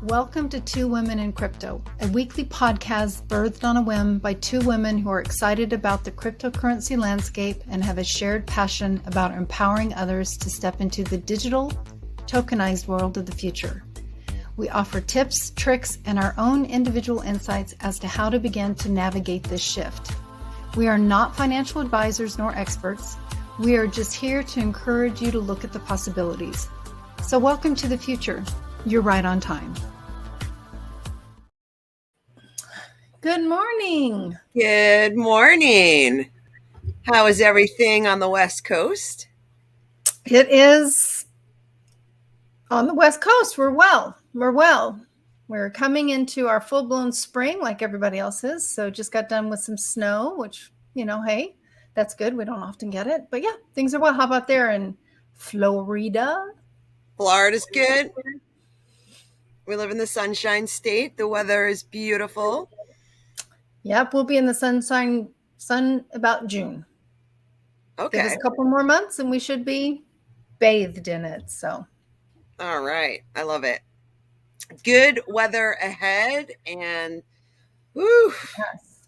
Welcome to Two Women in Crypto, a weekly podcast birthed on a whim by two women who are excited about the cryptocurrency landscape and have a shared passion about empowering others to step into the digital, tokenized world of the future. We offer tips, tricks, and our own individual insights as to how to begin to navigate this shift. We are not financial advisors nor experts. We are just here to encourage you to look at the possibilities. So welcome to the future. You're right on time. Good morning. Good morning. How is everything on the West Coast? It is on the West Coast. We're well. We're coming into our full-blown spring like everybody else is. So just got done with some snow, which, hey, that's good. We don't often get it. But yeah, things are well. How about there in Florida? Florida's good. We live in the Sunshine State. The weather is beautiful. Yep, we'll be in the sun about June. Okay. Give us a couple more months and we should be bathed in it. So. All right. I love it. Good weather ahead and woo, yes.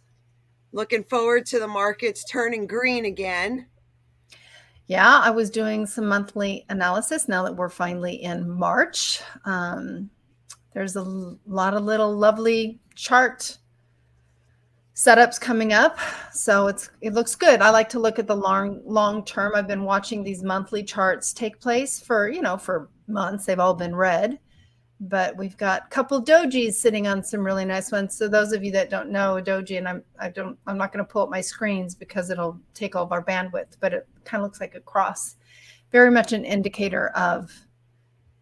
Looking forward to the markets turning green again. Yeah, I was doing some monthly analysis now that we're finally in March. There's a lot of little lovely chart setups coming up. So it looks good. I like to look at the long term. I've been watching these monthly charts take place for months. They've all been red, but we've got a couple dojis sitting on some really nice ones. So those of you that don't know a doji, and I'm not going to pull up my screens because it'll take all of our bandwidth, but it kind of looks like a cross. Very much an indicator of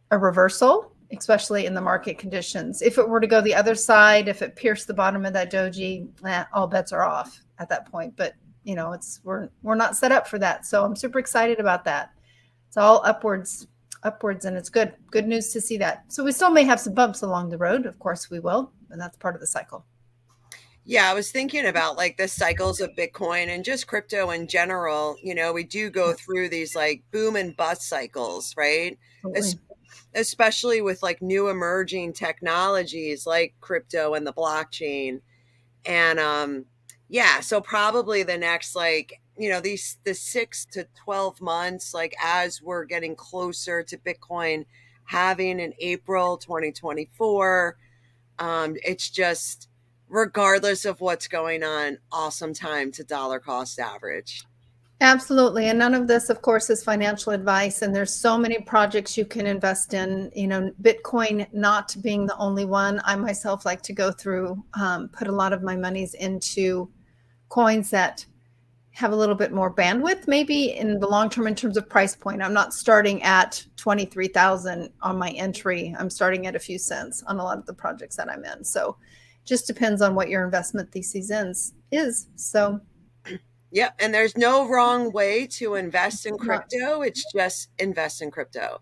a reversal, especially in the market conditions. If it were to go the other side, if it pierced the bottom of that doji, all bets are off at that point. But we're not set up for that. So I'm super excited about that. It's all upwards, and it's good news to see that. So we still may have some bumps along the road. Of course we will, and that's part of the cycle. Yeah, I was thinking about like the cycles of Bitcoin and just crypto in general. We do go through these like boom and bust cycles, right? Especially with like new emerging technologies like crypto and the blockchain. And so probably the next the 6 to 12 months, like as we're getting closer to Bitcoin having in April 2024, it's just regardless of what's going on, awesome time to dollar cost average. Absolutely. And none of this, of course, is financial advice. And there's so many projects you can invest in, Bitcoin not being the only one. I myself like to go through, put a lot of my monies into coins that have a little bit more bandwidth, maybe in the long term in terms of price point. I'm not starting at 23,000 on my entry. I'm starting at a few cents on a lot of the projects that I'm in. So just depends on what your investment thesis is. So. Yep. And there's no wrong way to invest in crypto. It's just invest in crypto.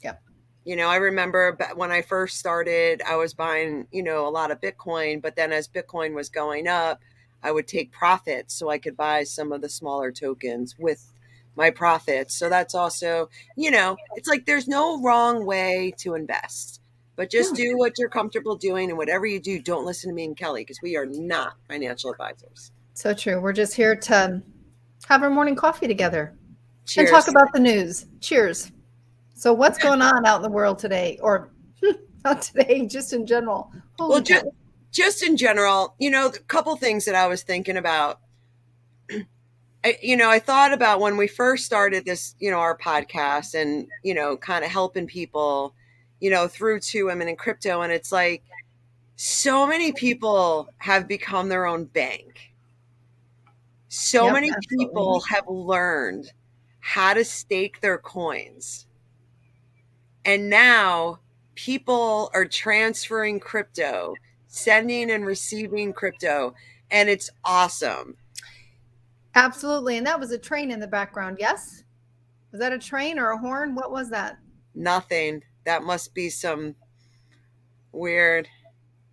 Yep. I remember when I first started, I was buying, a lot of Bitcoin, but then as Bitcoin was going up, I would take profits so I could buy some of the smaller tokens with my profits. So that's also, it's like there's no wrong way to invest, but just do what you're comfortable doing. And whatever you do, don't listen to me and Kelly because we are not financial advisors. So true. We're just here to have our morning coffee together. Cheers. And talk about the news. Cheers. So what's going on out in the world today? Or not today, just in general? Just in general, a couple things that I was thinking about. I thought about when we first started this, our podcast and, kind of helping people, through Two Women in Crypto. And it's like so many people have become their own bank. So many people have learned how to stake their coins. And now people are transferring crypto, sending and receiving crypto, and it's awesome. Absolutely. And that was a train in the background, yes? Was that a train or a horn? What was that? Nothing. That must be some weird...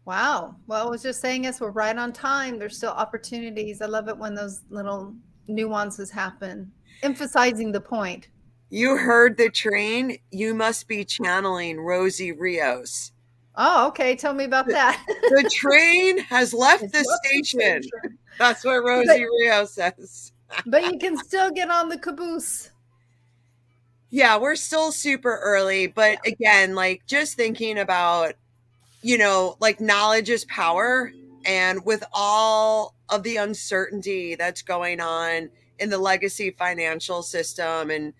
Wow. Well, I was just saying this, we're right on time. There's still opportunities. I love it when those little nuances happen, emphasizing the point. You heard the train. You must be channeling Rosie Rios. Oh, okay. Tell me about that. The train has left It's the left the station. station. That's what But Rosie Rio says. but you can still get on the caboose. Yeah, we're still super early, but Yeah. again, like just thinking about, like knowledge is power. And with all of the uncertainty that's going on in the legacy financial system, and,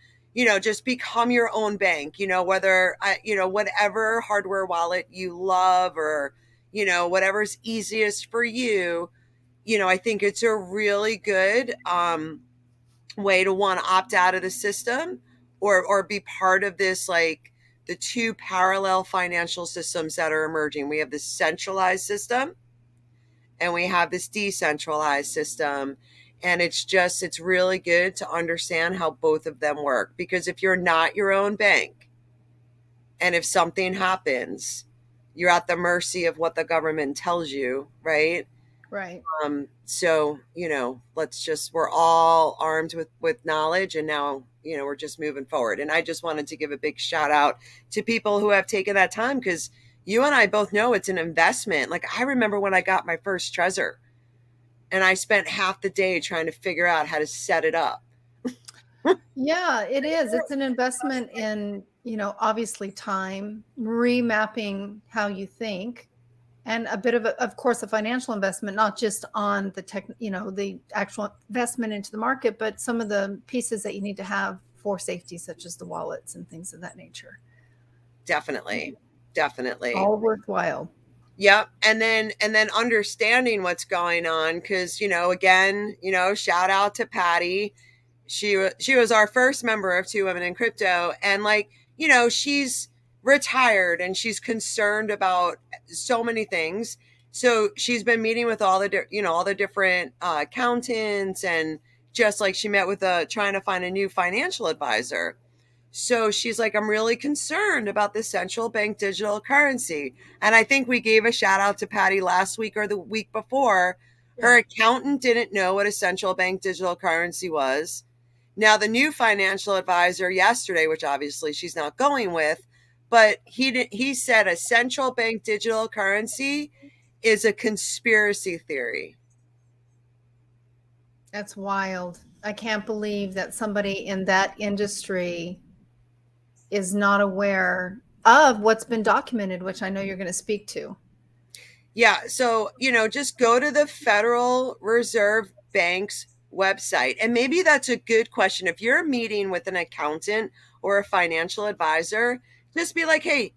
just become your own bank, whatever hardware wallet you love, or, whatever's easiest for you. I think it's a really good way to want to opt out of the system, or be part of this, like the two parallel financial systems that are emerging. We have this centralized system and we have this decentralized system. And it's really good to understand how both of them work, because if you're not your own bank and if something happens, you're at the mercy of what the government tells you, right? Right. So, we're all armed with knowledge, and now, we're just moving forward. And I just wanted to give a big shout out to people who have taken that time, because you and I both know it's an investment. Like, I remember when I got my first Trezor and I spent half the day trying to figure out how to set it up. Yeah, it is. It's an investment in, obviously time, remapping how you think, and a bit of course, a financial investment, not just on the the actual investment into the market, but some of the pieces that you need to have for safety, such as the wallets and things of that nature. Definitely. Definitely. All worthwhile. Yep. And then understanding what's going on, because, again, shout out to Patty. She was our first member of Two Women in Crypto, and like, she's retired and she's concerned about so many things. So she's been meeting with all the different accountants, and just like she met with trying to find a new financial advisor. So she's like, I'm really concerned about the central bank digital currency. And I think we gave a shout out to Patty last week or the week before. Her accountant didn't know what a central bank digital currency was. Now, the new financial advisor yesterday, which obviously she's not going with, but he said a central bank digital currency is a conspiracy theory. That's wild. I can't believe that somebody in that industry is not aware of what's been documented, which I know you're going to speak to. Yeah. So, just go to the Federal Reserve Bank's website. And maybe that's a good question. If you're meeting with an accountant or a financial advisor, just be like, hey,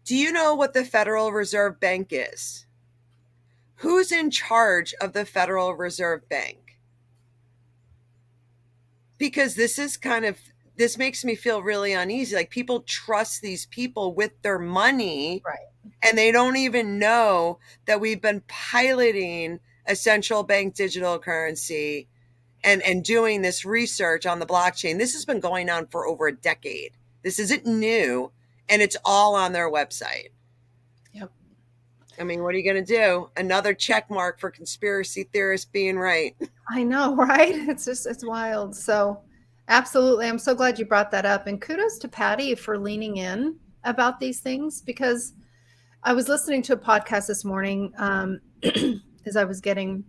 do you know what the Federal Reserve Bank is? Who's in charge of the Federal Reserve Bank? Because this makes me feel really uneasy. Like, people trust these people with their money. Right. And they don't even know that we've been piloting a central bank digital currency and doing this research on the blockchain. This has been going on for over a decade. This isn't new, and it's all on their website. Yep. I mean, what are you going to do? Another check mark for conspiracy theorists being right. I know, right? It's wild. So absolutely. I'm so glad you brought that up. And kudos to Patty for leaning in about these things, because I was listening to a podcast this morning as I was getting,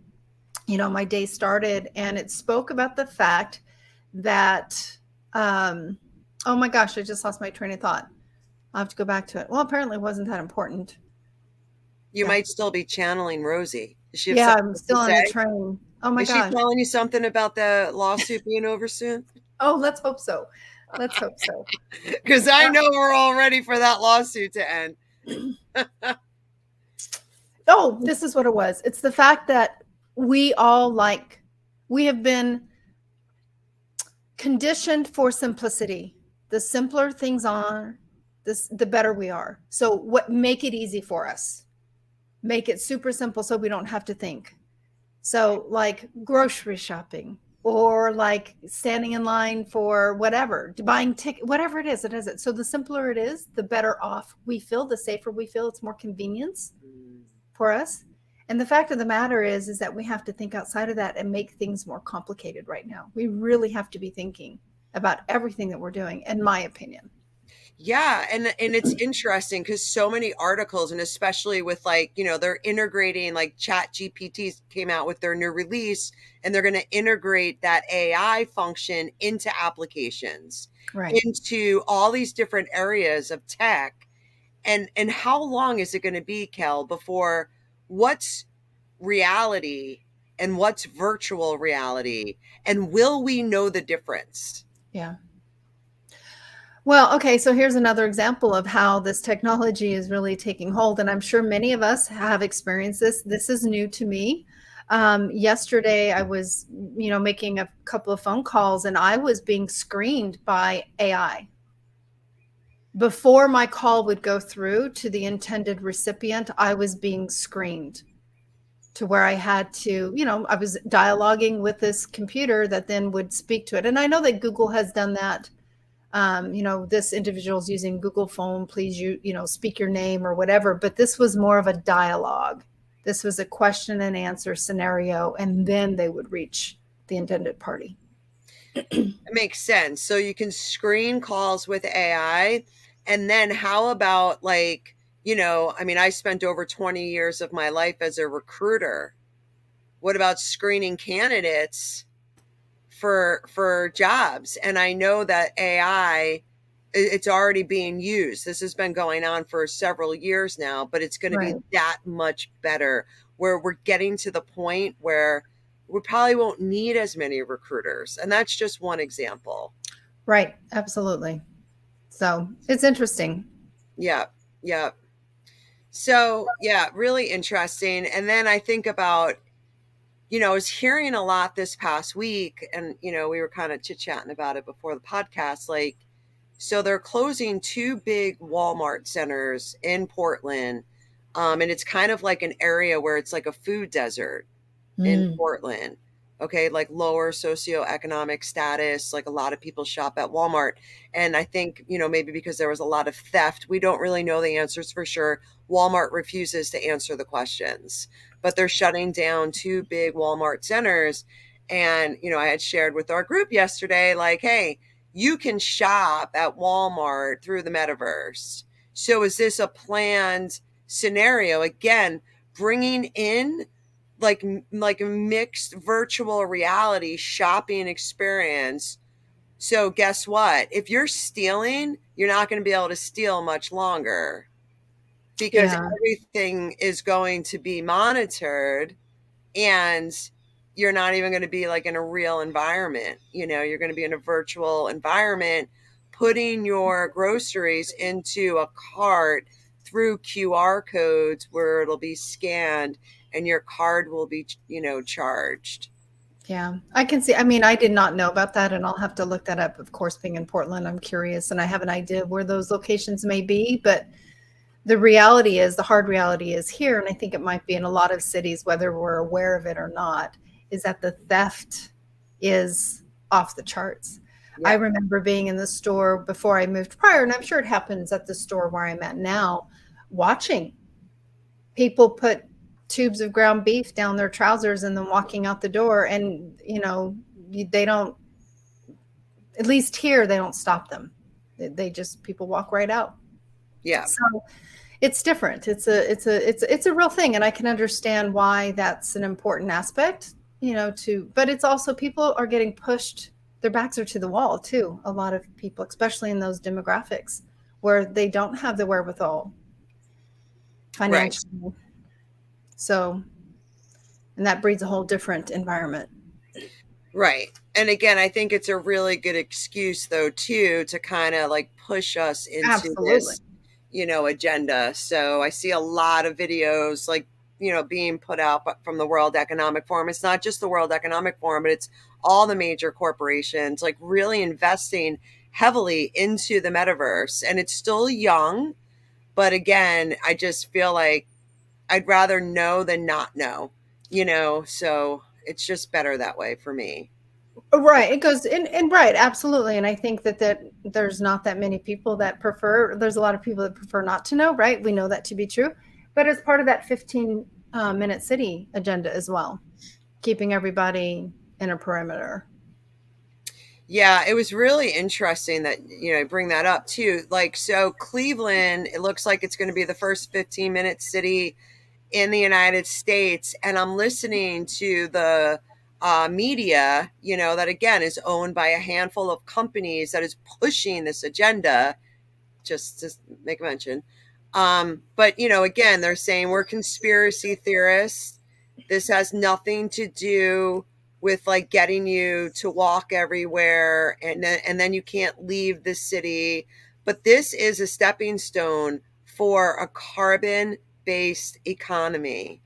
my day started, and it spoke about the fact that, oh my gosh, I just lost my train of thought. I'll have to go back to it. Well, apparently it wasn't that important. You might still be channeling Rosie. I'm still on the train. Oh my gosh. Is she telling you something about the lawsuit being over soon? Oh, let's hope so. Let's hope so. Because I know we're all ready for that lawsuit to end. Oh, this is what it was. It's the fact that we have been conditioned for simplicity. The simpler things are, the better we are. So make it easy for us. Make it super simple so we don't have to think. So like grocery shopping, or like standing in line for whatever, buying ticket, whatever it is, it is it. So the simpler it is, the better off we feel, the safer we feel. It's more convenience for us. And the fact of the matter is that we have to think outside of that and make things more complicated right now. We really have to be thinking about everything that we're doing, in my opinion. Yeah, and it's interesting because so many articles, and especially with like, they're integrating, like Chat GPT came out with their new release, and they're going to integrate that AI function into applications, Right. into all these different areas of tech. And how long is it going to be, Kel, before what's reality and what's virtual reality? And will we know the difference? Yeah. Well, okay, so here's another example of how this technology is really taking hold, and I'm sure many of us have experienced this. This is new to me. Yesterday, I was, making a couple of phone calls, and I was being screened by AI. Before my call would go through to the intended recipient, I was being screened to where I had to, I was dialoguing with this computer that then would speak to it. And I know that Google has done that. This individual is using Google phone, please, speak your name or whatever. But this was more of a dialogue. This was a question and answer scenario, and then they would reach the intended party. It makes sense. So you can screen calls with AI. And then how about like, I mean, I spent over 20 years of my life as a recruiter. What about screening candidates for jobs? And I know that AI, it's already being used. This has been going on for several years now, but it's going to be Right. that much better, where we're getting to the point where we probably won't need as many recruiters. And that's just one example. Right. Absolutely. So it's interesting. Yeah. Yeah. So, yeah, really interesting. And then I think about, I was hearing a lot this past week, and, we were kind of chit chatting about it before the podcast. Like, so they're closing two big Walmart centers in Portland. And it's kind of like an area where it's like a food desert in Mm. Portland. Okay, like lower socioeconomic status, like a lot of people shop at Walmart. And I think, maybe because there was a lot of theft, we don't really know the answers for sure. Walmart refuses to answer the questions, but they're shutting down two big Walmart centers. And, I had shared with our group yesterday, like, hey, you can shop at Walmart through the metaverse. So is this a planned scenario? Again, bringing in like a mixed virtual reality shopping experience. So guess what? If you're stealing, you're not going to be able to steal much longer, because Yeah. everything is going to be monitored, and you're not even going to be like in a real environment. You're going to be in a virtual environment, putting your groceries into a cart through QR codes where it'll be scanned and your card will be, charged. Yeah, I can see. I mean, I did not know about that, and I'll have to look that up. Of course, being in Portland, I'm curious, and I have an idea of where those locations may be. But the hard reality is here, and I think it might be in a lot of cities, whether we're aware of it or not, is that the theft is off the charts. I Yeah. remember being in the store before I moved prior, and I'm sure it happens at the store where I'm at now, watching people put tubes of ground beef down their trousers and then walking out the door, and they don't, at least here, they don't stop them. They just, people walk right out. Yeah. So it's different. It's a real thing, and I can understand why that's an important aspect, but it's also, people are getting pushed, their backs are to the wall too, a lot of people, especially in those demographics where they don't have the wherewithal Right. financially. So, and that breeds a whole different environment. Right. And again, I think it's a really good excuse, though, too, to kind of like push us into Absolutely. this, agenda. So I see a lot of videos like, being put out from the World Economic Forum. It's not just the World Economic Forum, but it's all the major corporations like really investing heavily into the metaverse. And it's still young. But again, I just feel like I'd rather know than not know, so it's just better that way for me. Right. It goes in, and right, absolutely. And I think that there's not that many people that prefer, there's a lot of people that prefer not to know, right? We know that to be true. But as part of that 15-minute city agenda as well, keeping everybody in a perimeter. Yeah, it was really interesting that, bring that up too. Like, so Cleveland, it looks like it's going to be the first 15-minute city in the United States. And I'm listening to the media, that again is owned by a handful of companies that is pushing this agenda, just to make a mention. But, again, they're saying we're conspiracy theorists. This has nothing to do with like getting you to walk everywhere and then you can't leave the city. But this is a stepping stone for a carbon based economy.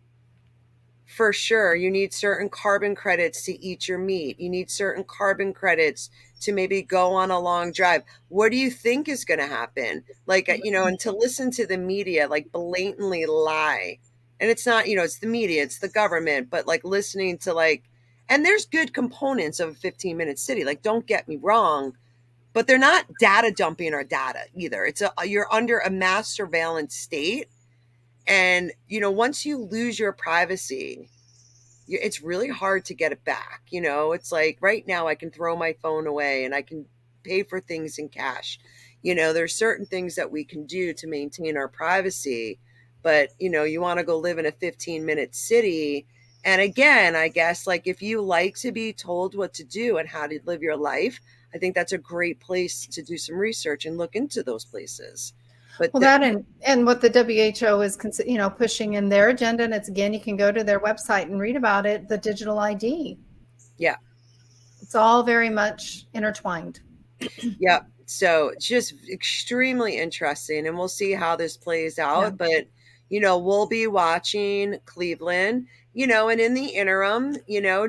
For sure, you need certain carbon credits to eat your meat. You need certain carbon credits to maybe go on a long drive. What do you think is going to happen? Like, and to listen to the media, like blatantly lie. And it's not, it's the media, it's the government, but like listening to like, and there's good components of a 15-minute city. Like, don't get me wrong, but they're not data dumping our data either. You're under a mass surveillance state. And, once you lose your privacy, it's really hard to get it back. It's like right now I can throw my phone away and I can pay for things in cash. There's certain things that we can do to maintain our privacy, but you want to go live in a 15-minute city. And again, I guess like if you like to be told what to do and how to live your life, I think that's a great place to do some research and look into those places. But Well, that and what the WHO is, pushing in their agenda, and it's again, you can go to their website and read about it. The digital ID. yeah, It's all very much intertwined. yeah. So it's just extremely interesting, and we'll see how this plays out. Yeah. But, we'll be watching Cleveland, and in the interim,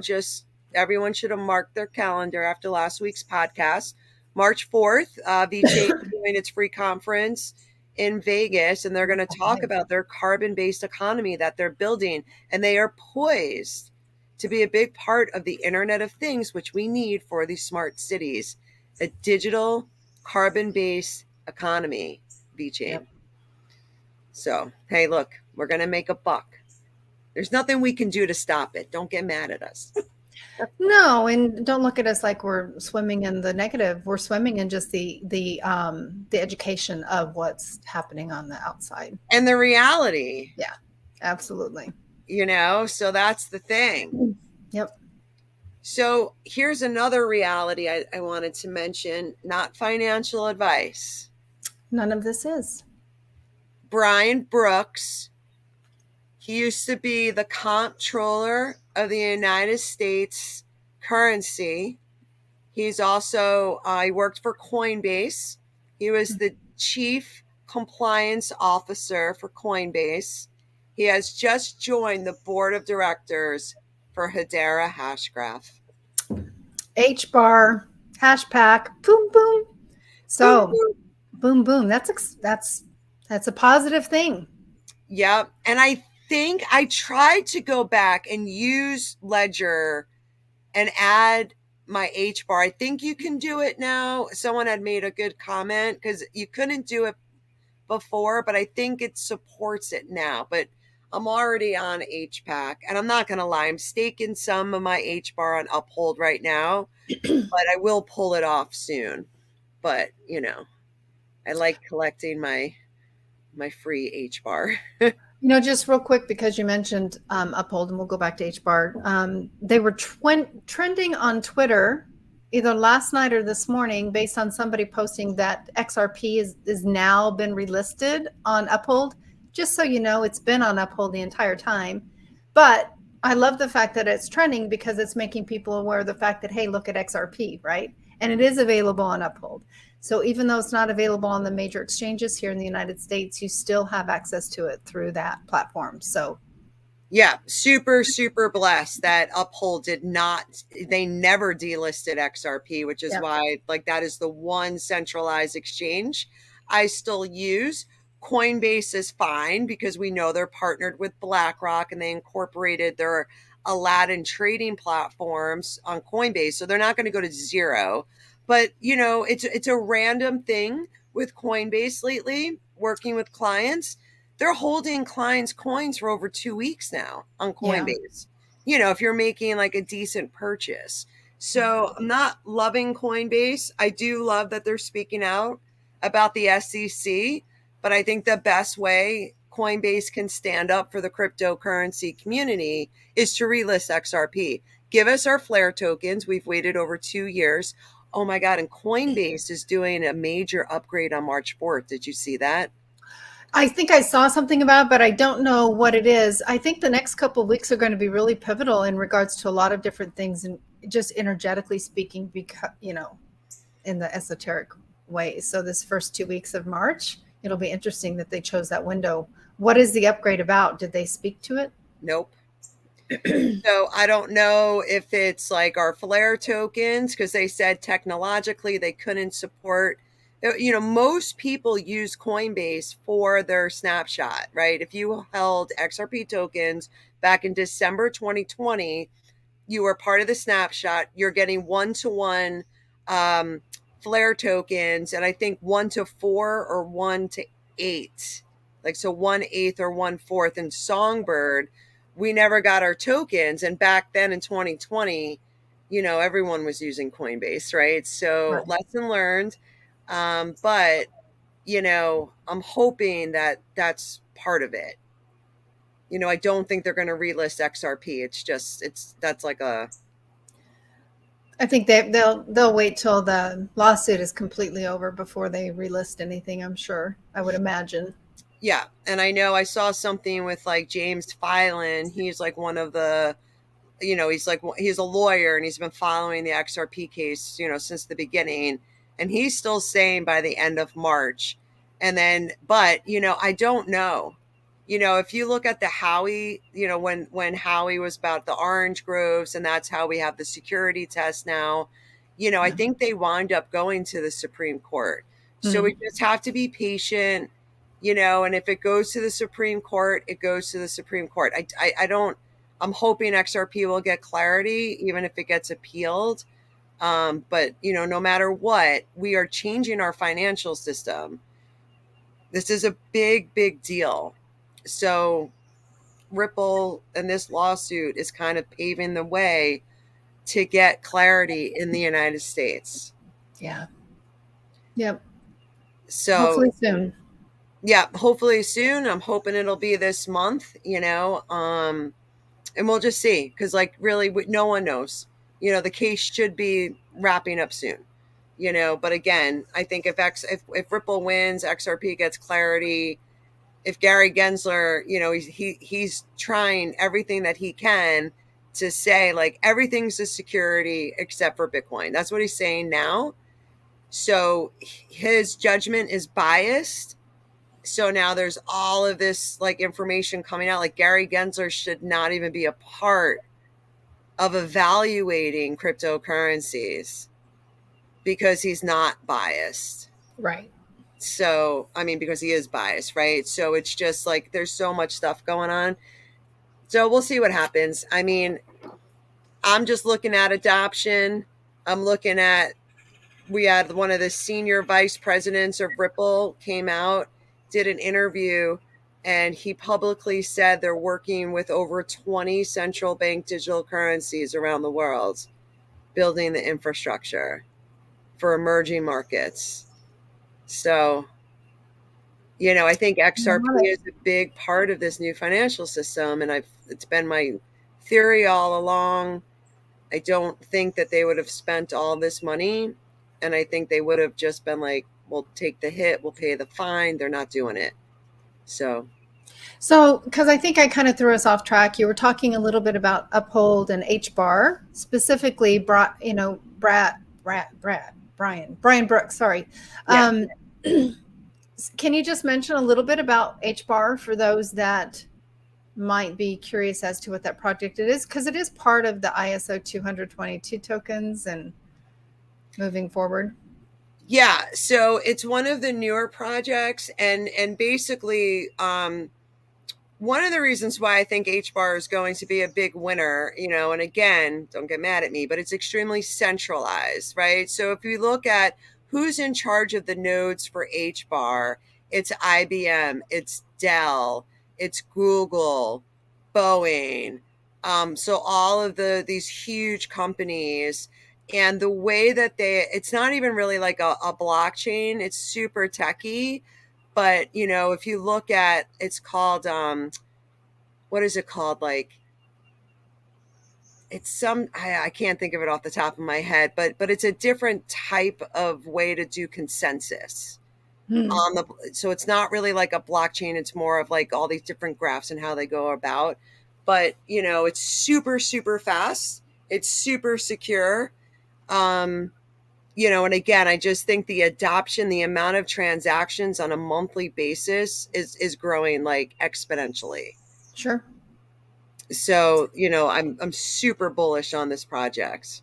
just everyone should have marked their calendar after last week's podcast. March 4th, VChain is doing its free conference in Vegas, and they're going to talk about their carbon based economy that they're building. And they are poised to be a big part of the Internet of Things, which we need for these smart cities, a digital carbon based economy, VChain. Yep. So, hey, look, we're going to make a buck. There's nothing we can do to stop it. Don't get mad at us. No, and don't look at us like we're swimming in the negative. We're swimming in just the education of what's happening on the outside and the reality. Yeah, absolutely. So that's the thing. Yep. So here's another reality I wanted to mention, not financial advice. None of this is. Brian Brooks, he used to be the Comptroller of the United States currency. He's also, he worked for Coinbase. He was the chief compliance officer for Coinbase. He has just joined the board of directors for Hedera Hashgraph. HBAR, Hashpack, boom, boom. So, boom, boom. That's a positive thing. Yep. And I think I tried to go back and use Ledger and add my HBAR. I think you can do it now. Someone had made a good comment because you couldn't do it before, but I think it supports it now. But I'm already on HPAC, and I'm not going to lie, I'm staking some of my HBAR on Uphold right now, but I will pull it off soon. But, I like collecting my free HBAR. Just real quick, because you mentioned Uphold, and we'll go back to HBAR. They were trending on Twitter either last night or this morning based on somebody posting that XRP is now been relisted on Uphold. Just so you know, it's been on Uphold the entire time. But I love the fact that it's trending because it's making people aware of the fact that, hey, look at XRP, right? And it is available on Uphold. So even though it's not available on the major exchanges here in the United States, you still have access to it through that platform. So yeah, super, super blessed that Uphold they never delisted XRP, which is why like that is the one centralized exchange I still use. Coinbase is fine because we know they're partnered with BlackRock and they incorporated their Aladdin trading platforms on Coinbase. So they're not going to go to zero. But, it's a random thing with Coinbase lately, working with clients. They're holding clients' coins for over 2 weeks now on Coinbase, if you're making like a decent purchase. So I'm not loving Coinbase. I do love that they're speaking out about the SEC, but I think the best way Coinbase can stand up for the cryptocurrency community is to relist XRP. Give us our Flare tokens. We've waited over 2 years. Oh my God. And Coinbase is doing a major upgrade on March 4th. Did you see that? I think I saw something about it, but I don't know what it is. I think the next couple of weeks are going to be really pivotal in regards to a lot of different things, and just energetically speaking, because in the esoteric way. So this first 2 weeks of March, it'll be interesting that they chose that window. What is the upgrade about? Did they speak to it? Nope. So I don't know if it's like our Flare tokens, because they said technologically they couldn't support. Most people use Coinbase for their snapshot, right? If you held XRP tokens back in December 2020, you were part of the snapshot. You're getting 1-to-1 Flare tokens, and I think 1-to-4 or 1-to-8, like so 1/8 or 1/4. And Songbird, we never got our tokens, and back then in 2020, everyone was using Coinbase, right? So Right. lesson learned. But I'm hoping that that's part of it. I don't think they're going to relist XRP. That's like a. I think they'll wait till the lawsuit is completely over before they relist anything. I'm sure. I would imagine. Yeah, and I know I saw something with like James Filan. He's like one of the, he's a lawyer and he's been following the XRP case, since the beginning, and he's still saying by the end of March. And then, but I don't know. If you look at the Howie, when Howie was about the orange groves, and that's how we have the security test now. I Yeah. think they wind up going to the Supreme Court. So we Mm. just have to be patient. And if it goes to the Supreme Court, it goes to the Supreme Court. I don't, I'm hoping XRP will get clarity, even if it gets appealed. But, no matter what, we are changing our financial system. This is a big, big deal. So Ripple and this lawsuit is kind of paving the way to get clarity in the United States. Yeah. Yep. So Hopefully soon. yeah, hopefully soon. I'm hoping it'll be this month, and we'll just see, because like really no one knows. The case should be wrapping up soon. But again, I think if Ripple wins, XRP gets clarity. If Gary Gensler, he's trying everything that he can to say like everything's a security except for Bitcoin. That's what he's saying now. So his judgment is biased. So now there's all of this like information coming out. Like Gary Gensler should not even be a part of evaluating cryptocurrencies because he's not biased. Right. So, I mean, because he is biased, right? So it's just like there's so much stuff going on. So we'll see what happens. I mean, I'm just looking at adoption. We had one of the senior vice presidents of Ripple came out, did an interview, and he publicly said they're working with over 20 central bank digital currencies around the world, building the infrastructure for emerging markets. So, I think I love XRP it. is a big part of this new financial system, and it's been my theory all along. I don't think that they would have spent all this money, and I think they would have just been like, we'll take the hit, we'll pay the fine. They're not doing it. So, So, because I think I kind of threw us off track, you were talking a little bit about Uphold and HBAR, specifically, Brian Brooks. Sorry. yeah. Um, can you just mention a little bit about HBAR for those that might be curious as to what that project it is? Because it is part of the ISO 222 tokens and moving forward. Yeah, so it's one of the newer projects, and basically one of the reasons why I think HBAR is going to be a big winner, and again, don't get mad at me, but it's extremely centralized, right? So if you look at who's in charge of the nodes for HBAR, it's IBM, it's Dell, it's Google, Boeing. So all of these huge companies, And the way that it's not even really like a blockchain, it's super techy. But, if you look at, it's called, what is it called? Like, it's I can't think of it off the top of my head, but it's a different type of way to do consensus Hmm. on so it's not really like a blockchain. It's more of like all these different graphs and how they go about. But, it's super, super fast. It's super secure. And again, I just think the adoption, the amount of transactions on a monthly basis is growing like exponentially. Sure. So, I'm super bullish on this project.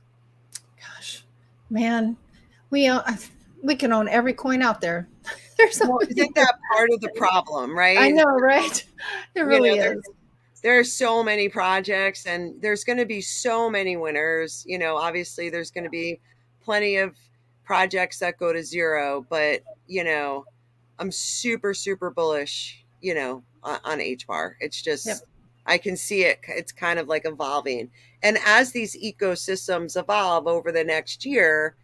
Gosh, man, we we can own every coin out there. There's so Well, many. isn't that part of the problem, I right? know, right? It You know, really is. there are so many projects and there's going to be so many winners. Obviously there's going to be plenty of projects that go to zero, but, I'm super, super bullish, on HBAR. It's Yep. just, I can see it. It's kind of like evolving. And as these ecosystems evolve over the next year,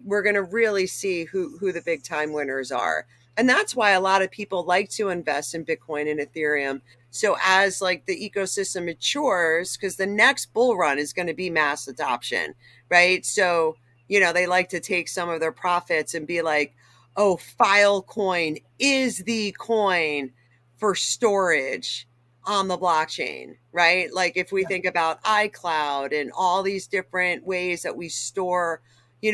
we're going to really see who the big time winners are. And that's why a lot of people like to invest in Bitcoin and Ethereum. So as like the ecosystem matures, because the next bull run is going to be mass adoption, right? So, they like to take some of their profits and be like, oh, Filecoin is the coin for storage on the blockchain, right? Like if we Yeah. think about iCloud and all these different ways that we store,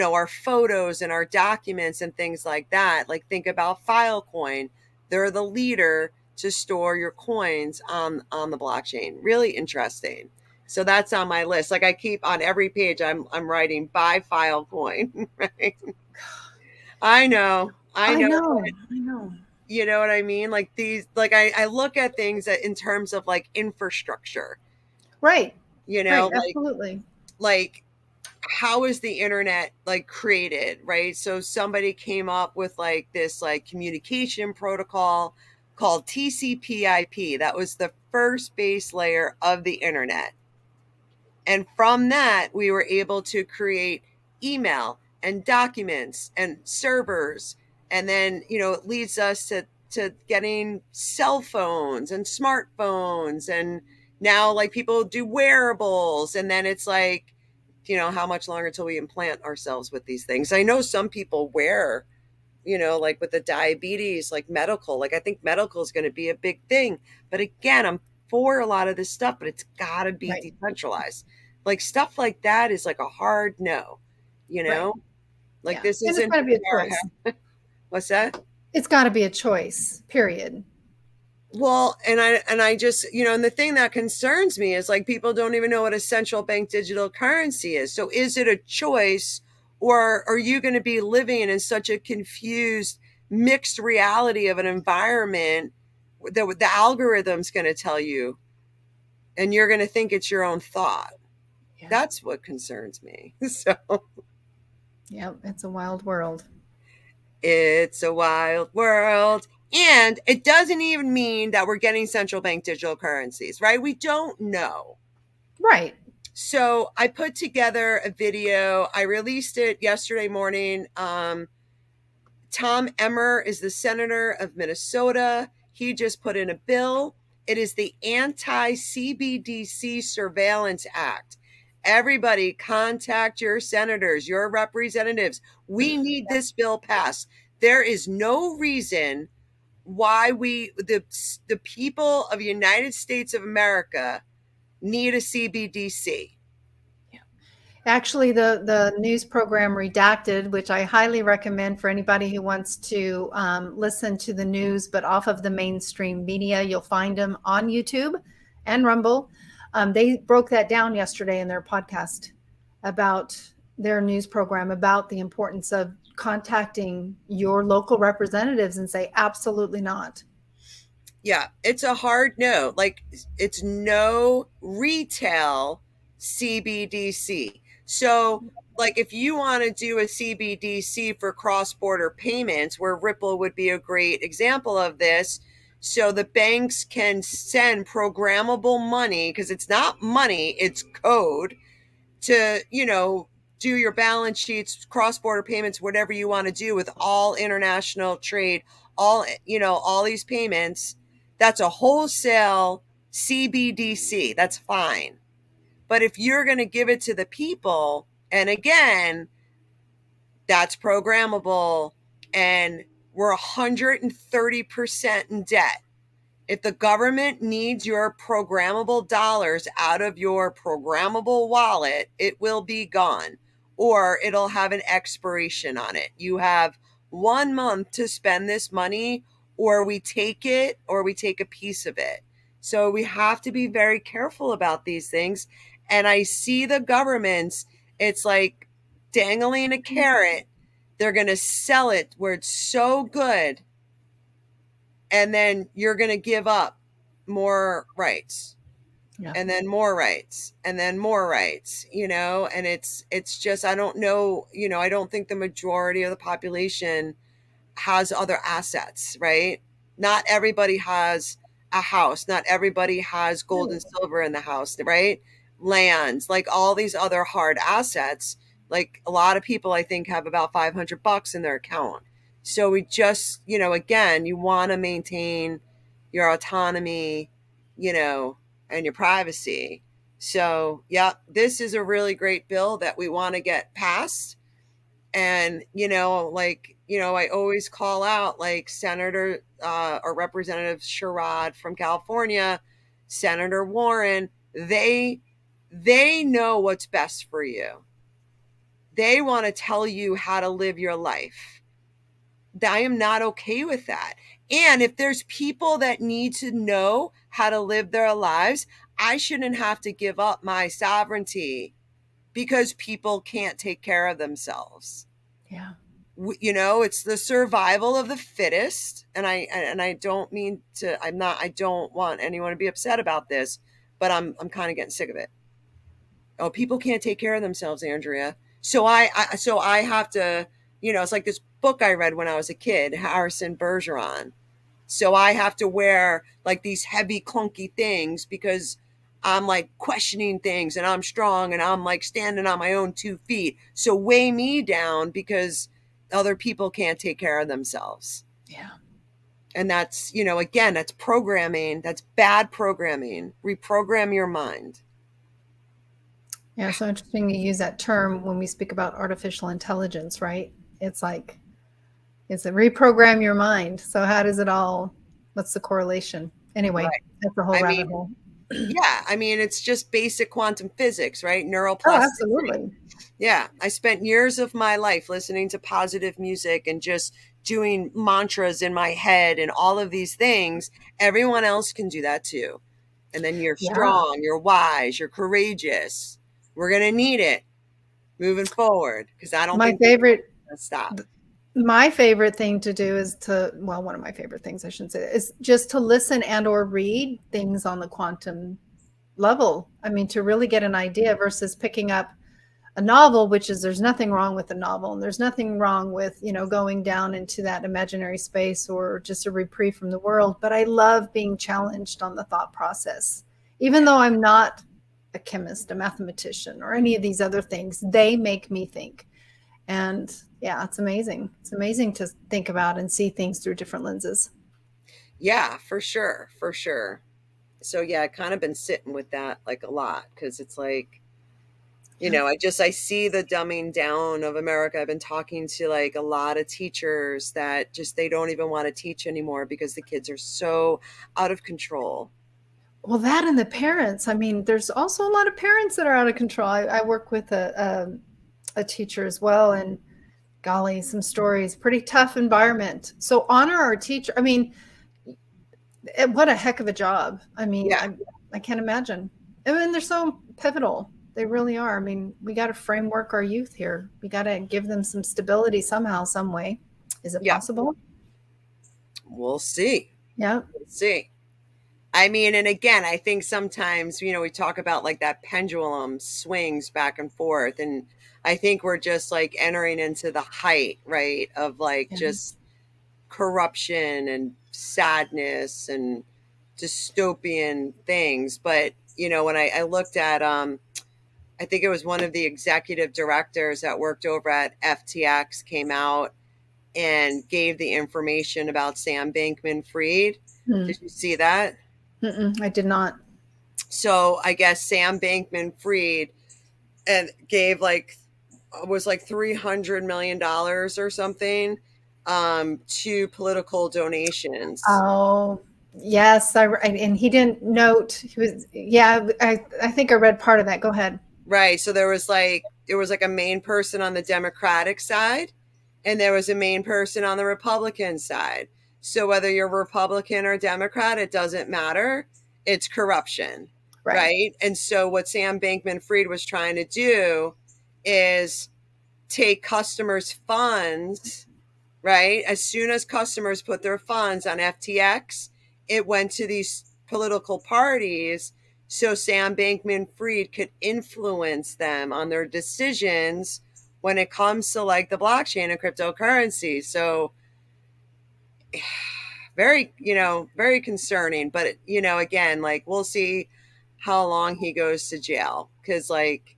our photos and our documents and things like that, like think about Filecoin. They're the leader to store your coins on the blockchain. Really interesting. So that's on my list. Like I keep on every page I'm writing buy Filecoin, right? I know. I I know. know. I know. You know what I mean? Like these, like I look at things in terms of like infrastructure, Right. Right. like, Absolutely. like how is the internet like created, right? So somebody came up with like this like communication protocol called TCP/IP. That was the first base layer of the internet. And from that, we were able to create email and documents and servers. And then, it leads us to getting cell phones and smartphones. And now, like, people do wearables. And then it's like, how much longer until we implant ourselves with these things? I know some people wear, like with the diabetes, like medical, like I think medical is going to be a big thing. But again, I'm for a lot of this stuff, but it's got to be Right. decentralized. Like stuff like that is like a hard no, Right. like Yeah. this And it's isn't got to be a our, choice. what's that? It's got to be a choice, period. Well, and I just, and the thing that concerns me is like people don't even know what a central bank digital currency is. So is it a choice or are you going to be living in such a confused mixed reality of an environment that the algorithm's going to tell you and you're going to think it's your own thought? Yeah. That's what concerns me. So Yep. It's a wild world. it's a wild world. And it doesn't even mean that we're getting central bank digital currencies, right? We don't know. Right. So I put together a video. I released it yesterday morning. Tom Emmer is the senator of Minnesota. He just put in a bill. It is the Anti-CBDC Surveillance Act. Everybody contact your senators, your representatives. We need this bill passed. There is no reason why the people of the United States of America need a CBDC. Actually, the news program Redacted, which I highly recommend for anybody who wants to listen to the news, but off of the mainstream media, you'll find them on YouTube and Rumble. They broke that down yesterday in their podcast about their news program about the importance of contacting your local representatives and say, absolutely not. Yeah, it's a hard no. Like it's no retail CBDC. So, like if you want to do a CBDC for cross-border payments, where Ripple would be a great example of this, so the banks can send programmable money because it's not money, it's code to, do your balance sheets, cross-border payments, whatever you want to do with all international trade, all these payments, that's a wholesale CBDC. That's fine. But if you're going to give it to the people, and again, that's programmable, and we're 130% in debt. If the government needs your programmable dollars out of your programmable wallet, it will be gone, or it'll have an expiration on it. You have 1 month to spend this money, or we take it, or we take a piece of it. So we have to be very careful about these things. And I see the governments, it's like dangling a carrot. They're going to sell it where it's so good, and then you're going to give up more rights, and then more rights, and then more rights, and it's just, I don't know, I don't think the majority of the population has other assets, right? Not everybody has a house. Not everybody has gold and silver in the house, right? Lands, like all these other hard assets. Like a lot of people, I think, have about $500 in their account. So we just, again, you want to maintain your autonomy, and your privacy. So, yeah, this is a really great bill that we want to get passed. And, I always call out like Senator or Representative Sherrod from California, Senator Warren, they know what's best for you. They want to tell you how to live your life. I am not okay with that. And if there's people that need to know how to live their lives, I shouldn't have to give up my sovereignty because people can't take care of themselves. Yeah. It's the survival of the fittest. And I don't mean to, I don't want anyone to be upset about this, but I'm kind of getting sick of it. Oh, people can't take care of themselves, Andrea. So I have to, it's like this book I read when I was a kid, Harrison Bergeron. So I have to wear like these heavy, clunky things because I'm like questioning things, and I'm strong, and I'm like standing on my own 2 feet. So weigh me down because other people can't take care of themselves. Yeah. And that's, again, that's programming. That's bad programming. Reprogram your mind. Yeah, so interesting you use that term when we speak about artificial intelligence, right? It's like, it's a reprogram your mind. So how does it all, what's the correlation? Anyway, Right. that's a whole rabbit hole. Yeah, I mean, it's just basic quantum physics, right? Oh, Neuroplasticity. absolutely. Yeah, I spent years of my life listening to positive music and just doing mantras in my head and all of these things. Everyone else can do that too. And then you're Yeah. strong, you're wise, you're courageous. We're going to need it moving forward because I don't think we're going to stop. My favorite thing to do is one of my favorite things, I shouldn't say that, is just to listen and or read things on the quantum level. I mean, to really get an idea versus picking up a novel, which is, there's nothing wrong with a novel, and there's nothing wrong with, going down into that imaginary space or just a reprieve from the world. But I love being challenged on the thought process. Even though I'm not a chemist, a mathematician, or any of these other things, they make me think. And yeah, it's amazing. It's amazing to think about and see things through different lenses. Yeah, for sure. For sure. So yeah, I kind of been sitting with that like a lot because it's like, I see the dumbing down of America. I've been talking to like a lot of teachers that just, they don't even want to teach anymore because the kids are so out of control. Well, that and the parents. I mean, there's also a lot of parents that are out of control. I work with a teacher as well, and golly, some stories, pretty tough environment. So honor our teacher. I mean, what a heck of a job. I mean, Yeah. I can't imagine. I mean, they're so pivotal. They really are. I mean, we got to framework our youth here. We got to give them some stability somehow, some way. Is it possible? We'll see. Yeah. We'll see. I mean, and again, I think sometimes, we talk about like that pendulum swings back and forth. And I think we're just like entering into the height, right, of like just corruption and sadness and dystopian things. But, when I looked at I think it was one of the executive directors that worked over at FTX came out and gave the information about Sam Bankman-Fried. Did you see that? I did not. So I guess Sam Bankman-Fried and gave like was like $300 million or something to political donations. Oh, yes. And he didn't note. He was, yeah, I think I read part of that. Go ahead. Right. So there was like a main person on the Democratic side and there was a main person on the Republican side. So whether you're Republican or Democrat, it doesn't matter. It's corruption. Right. And so what Sam Bankman-Fried was trying to do is take customers' funds, right? As soon as customers put their funds on FTX, it went to these political parties so Sam Bankman-Fried could influence them on their decisions when it comes to like the blockchain and cryptocurrency. So very, very concerning, but again, like we'll see how long he goes to jail because like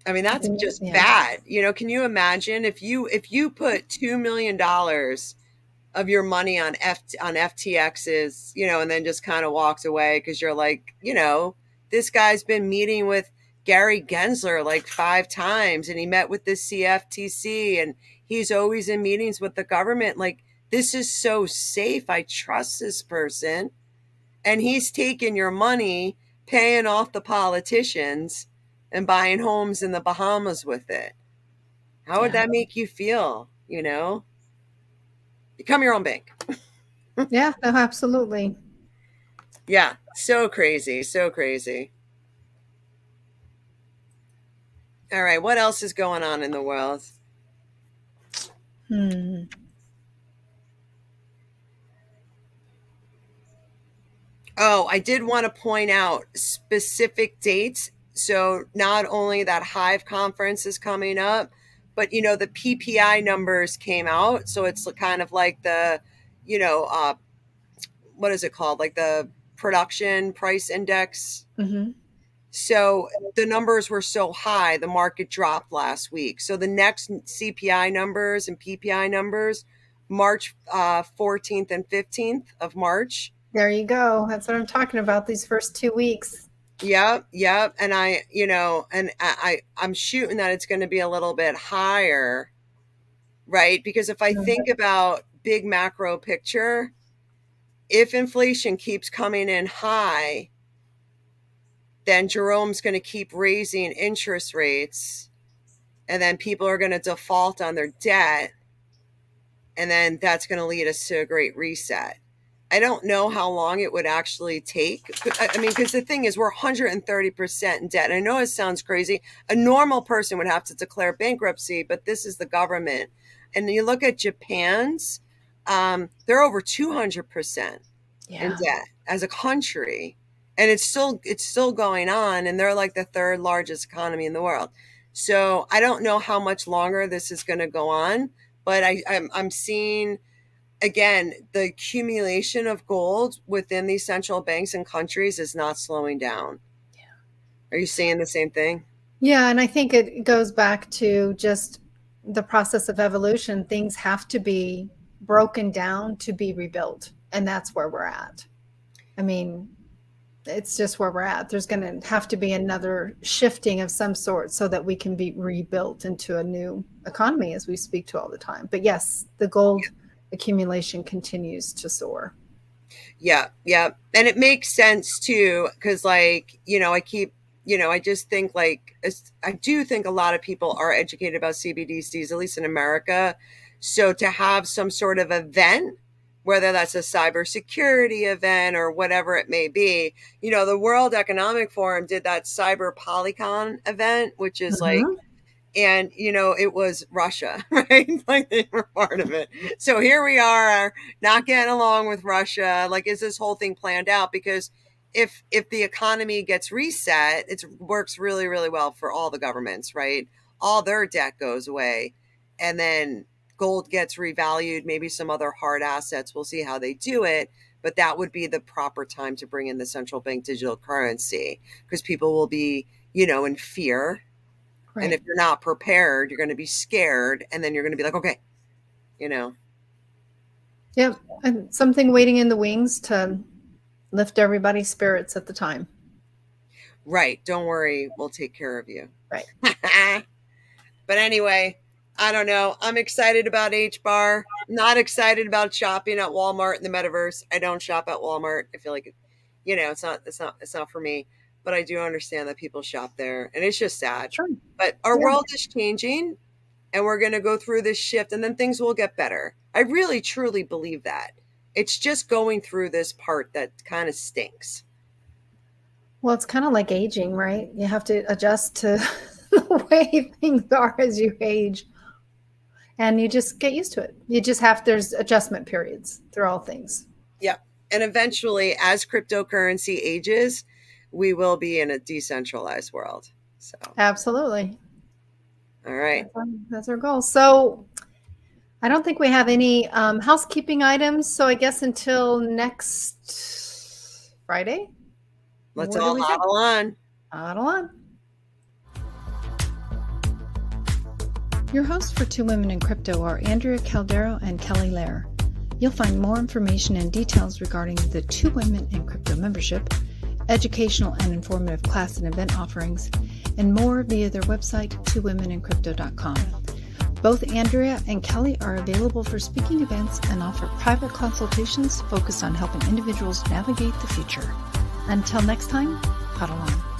I mean, that's just bad. Can you imagine if you put $2 million of your money on FTXs, and then just kind of walked away because you're like, this guy's been meeting with Gary Gensler like 5 times and he met with the CFTC and he's always in meetings with the government. Like, this is so safe. I trust this person. And he's taking your money, paying off the politicians and buying homes in the Bahamas with it. How would that make you feel? Become your own bank. Yeah, no, absolutely. Yeah, so crazy, so crazy. All right, what else is going on in the world? Oh, I did want to point out specific dates. So not only that HIVE conference is coming up, but the PPI numbers came out. So it's kind of like the, what is it called? Like the production price index. So the numbers were so high, the market dropped last week. So the next CPI numbers and PPI numbers, March 14th and 15th of March. There you go. That's what I'm talking about, these first 2 weeks. Yep. And I'm shooting that it's going to be a little bit higher, right? Because if I think about big macro picture, if inflation keeps coming in high, then Jerome's going to keep raising interest rates and then people are going to default on their debt. And then that's going to lead us to a great reset. I don't know how long it would actually take. I mean, because the thing is, we're 130% in debt. I know it sounds crazy. A normal person would have to declare bankruptcy, but this is the government. And you look at Japan's, they're over 200% in debt as a country. And it's still going on. And they're like the 3rd largest economy in the world. So I don't know how much longer this is going to go on, but I'm seeing, again, the accumulation of gold within these central banks and countries is not slowing down. Yeah. Are you seeing the same thing? Yeah, and I think it goes back to just the process of evolution. Things have to be broken down to be rebuilt, and that's where we're at. I mean, it's just where we're at. There's going to have to be another shifting of some sort so that we can be rebuilt into a new economy, as we speak to all the time. But yes, the gold accumulation continues to soar. Yeah. And it makes sense too, because I just think I do think a lot of people are educated about CBDCs, at least in America. So to have some sort of event, whether that's a cybersecurity event or whatever it may be, the World Economic Forum did that Cyber Polycon event, which is and it was Russia, right? Like they were part of it. So here we are not getting along with Russia. Like, is this whole thing planned out? Because if the economy gets reset, it works really, really well for all the governments, right? All their debt goes away. And then gold gets revalued, maybe some other hard assets. We'll see how they do it. but that would be the proper time to bring in the central bank digital currency, because people will be, in fear. Right. And if you're not prepared, you're going to be scared. And then you're going to be like, okay, Yep. And something waiting in the wings to lift everybody's spirits at the time. Right. Don't worry. We'll take care of you. Right. But anyway, I don't know. I'm excited about HBAR. Not excited about shopping at Walmart in the metaverse. I don't shop at Walmart. I feel like, it's not for me. But I do understand that people shop there, and it's just sad. Sure. But our world is changing, and we're going to go through this shift, and then things will get better. I really, truly believe that. It's just going through this part that kind of stinks. Well, it's kind of like aging, right? You have to adjust to the way things are as you age, and you just get used to it. There's adjustment periods through all things. Yeah. And eventually, as cryptocurrency ages, we will be in a decentralized world. So absolutely. All right. That's our goal. So I don't think we have any housekeeping items. So I guess until next Friday. Let's all huddle on. Huddle on. Your hosts for Two Women in Crypto are Andrea Caldero and Kelly Lair. You'll find more information and details regarding the Two Women in Crypto membership, educational and informative class and event offerings, and more via their website, twowomenencrypto.com. Both Andrea and Kelly are available for speaking events and offer private consultations focused on helping individuals navigate the future. Until next time, huddle on.